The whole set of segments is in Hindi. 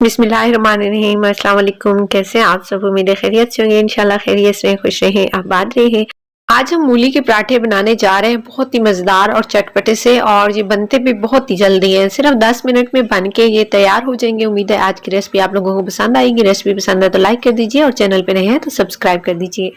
बिस्मिल्लाहिर्रहमानिर्रहीम। अस्सलाम वालेकुम। कैसे हैं आप सब? उम्मीद है खैरियत से होंगे। इंशाल्लाह खैरियत से खुश रहें, आबाद रहें। आज हम मूली के पराठे बनाने जा रहे हैं, बहुत ही मज़ेदार और चटपटे से, और ये बनते भी बहुत ही जल्दी हैं। सिर्फ 10 मिनट में बन के ये तैयार हो जाएंगे। उम्मीद है आज की रेसिपी आप लोगों को पसंद आएगी। रेसिपी पसंद है तो लाइक कर दीजिए और चैनल पे नए हैं तो सब्सक्राइब कर दीजिए।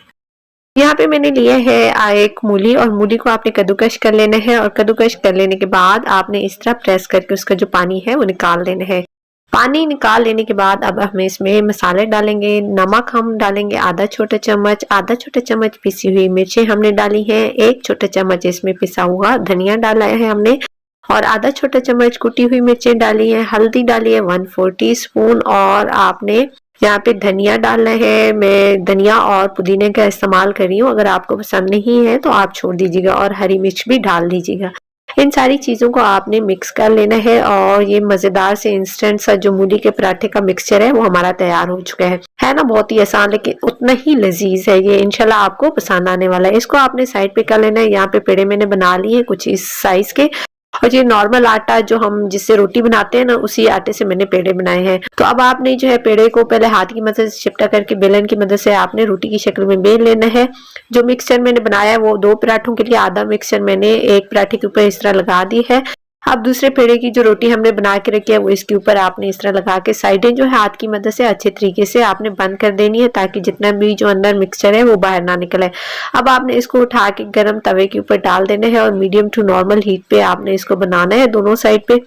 यहाँ पे मैंने लिया है एक मूली, और मूली को आपने कद्दूकश कर लेना है, और कद्दूकश कर लेने के बाद आपने इस तरह प्रेस करके उसका जो पानी है वो निकाल लेना है। पानी निकाल लेने के बाद अब हम इसमें मसाले डालेंगे। नमक हम डालेंगे आधा छोटा चम्मच पिसी हुई मिर्चें हमने डाली हैं। 1 छोटा चम्मच इसमें पिसा हुआ धनिया डाला है हमने, और आधा छोटा चम्मच कुटी हुई मिर्चें डाली है। हल्दी डाली है 1/4 टीस्पून, और आपने यहाँ पे धनिया डालना है। मैं धनिया और पुदीने का इस्तेमाल कर रही हूँ, अगर आपको पसंद नहीं है तो आप छोड़ दीजिएगा, और हरी मिर्च भी डाल दीजिएगा। इन सारी चीज़ों को आपने मिक्स कर लेना है, और ये मज़ेदार से इंस्टेंट सा जो मूली के पराठे का मिक्सचर है वो हमारा तैयार हो चुका है ना। बहुत ही आसान लेकिन उतना ही लजीज है ये। इंशाल्लाह आपको पसंद आने वाला है। इसको आपने साइड पे कर लेना है। यहाँ पे पेड़े मैंने बना लिए हैं कुछ इस साइज के, और ये नॉर्मल आटा जो हम जिससे रोटी बनाते हैं ना, उसी आटे से मैंने पेड़े बनाए हैं। तो अब आपने जो है पेड़े को पहले हाथ की मदद से चिपटा करके बेलन की मदद से आपने रोटी की शक्ल में बेल लेना है। जो मिक्सचर मैंने बनाया है वो 2 पराठों के लिए, आधा मिक्सचर मैंने एक पराठे के ऊपर इस तरह लगा दी है। अब दूसरे पेड़े की जो रोटी हमने बना के रखी है वो इसके ऊपर आपने इस तरह लगा के साइडें जो है हाथ की मदद से अच्छे तरीके से आपने बंद कर देनी है, ताकि जितना भी जो अंदर मिक्सचर है वो बाहर ना निकले। अब आपने इसको उठा के गर्म तवे के ऊपर डाल देना है, और मीडियम टू नॉर्मल हीट पे आपने इसको बनाना है दोनों साइड पे।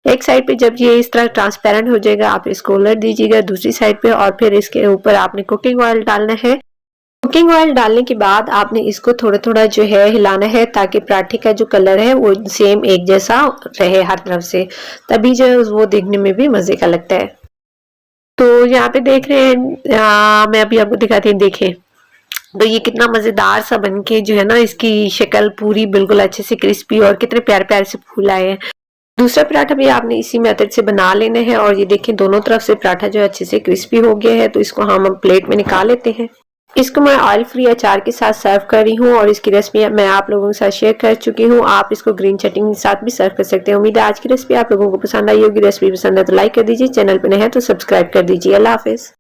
एक साइड पे जब ये इस तरह ट्रांसपेरेंट हो जाएगा आप इसको उलट दीजिएगा दूसरी साइड पे, और फिर इसके ऊपर आपने कुकिंग ऑयल डालना है। कुकिंग ऑयल डालने के बाद आपने इसको थोड़ा थोड़ा जो है हिलाना है, ताकि पराठे का जो कलर है वो सेम एक जैसा रहे हर तरफ से, तभी जो है वो देखने में भी मजे का लगता है। तो यहाँ पे देख रहे हैं, मैं अभी आपको दिखाती हूँ, देखें तो ये कितना मजेदार सा बनके जो है ना, इसकी शक्ल पूरी बिल्कुल अच्छे से क्रिस्पी और कितने प्यारे प्यारे से फूल आए हैं। दूसरा पराठा भी आपने इसी मेथड से बना लेना है, और ये देखें दोनों तरफ से पराठा जो है अच्छे से क्रिस्पी हो गया है। तो इसको हम प्लेट में निकाल लेते हैं। इसको मैं ऑयल फ्री अचार के साथ सर्व कर रही हूँ, और इसकी रेसिपी मैं आप लोगों के साथ शेयर कर चुकी हूँ। आप इसको ग्रीन चटनी के साथ भी सर्व कर सकते हैं। उम्मीद है आज की रेसिपी आप लोगों को पसंद आई होगी। रेसिपी पसंद है तो लाइक कर दीजिए, चैनल पर नए हैं तो सब्सक्राइब कर दीजिए। अल्लाह हाफिज।